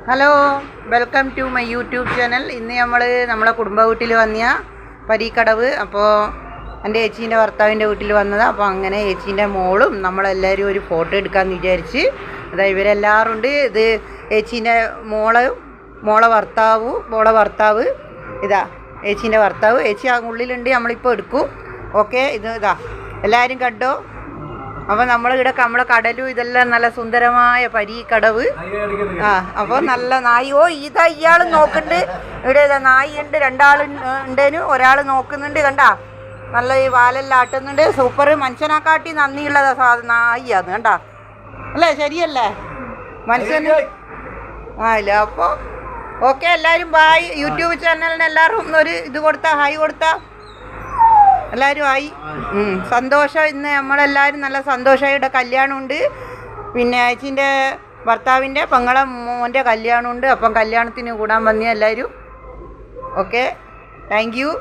Hello, welcome to my YouTube channel. ഇന്ന് നമ്മളെ കുടുംബ വീട്ടിൽ വന്നിയ പരീക്കടവ്. അപ്പോൾ എൻ്റെ ചേച്ചീൻ്റെ ഭർത്താവിൻ്റെ വീട്ടിൽ വന്നത്. അപ്പോൾ അങ്ങനെ ചേച്ചീൻ്റെ മോളും നമ്മളെല്ലാവരും ഒരു ഫോട്ടോ എടുക്കാമെന്ന് വിചാരിച്ച് ഇവരെല്ലാവരും ഉണ്ട്. ഇത് ചേച്ചീൻ്റെ മോളെ ഭർത്താവ് ഇതാ ചേച്ചീൻ്റെ ഭർത്താവ്. ചേച്ചി ആ ഉള്ളിലുണ്ട്, നമ്മളിപ്പോൾ എടുക്കും. ഓക്കെ, ഇതാ എല്ലാവരും കണ്ടോ. അപ്പോൾ നമ്മളിവിടെ നമ്മളെ കടലും ഇതെല്ലാം നല്ല സുന്ദരമായ പരീക്കടവ്. അപ്പോൾ നല്ല നായോ ഇതാ ഇയാൾ നോക്കുന്നുണ്ട്. ഇവിടെ ഇതാ നായി ഉണ്ട്, രണ്ടാളുണ്ടേനു, ഒരാൾ നോക്കുന്നുണ്ട്. കണ്ടാ നല്ല ഈ വാലെല്ലാം ആട്ടുന്നുണ്ട്. സൂപ്പർ, മനുഷ്യനെക്കാട്ടി നന്ദിയുള്ളതാ നായിയാന്ന്. കണ്ടാ അല്ലേ? ശരിയല്ലേ? മനുഷ്യന് ഇല്ല. അപ്പോൾ ഓക്കെ, എല്ലാവരും ബായ്. യൂട്യൂബ് ചാനലിന് എല്ലാവരും ഒരു ഇത് കൊടുത്താൽ ഹായ് കൊടുത്താൽ എല്ലാവരും ആയി. സന്തോഷം. ഇന്ന് നമ്മളെല്ലാവരും നല്ല സന്തോഷമായി. ഇവിടെ കല്യാണമുണ്ട്. പിന്നെ ചേച്ചീൻ്റെ ഭർത്താവിൻ്റെ പെങ്ങളെ മോൻ്റെ കല്യാണമുണ്ട്. അപ്പം കല്യാണത്തിന് കൂടാൻ വന്നിയ എല്ലാവരും. Okay, thank you.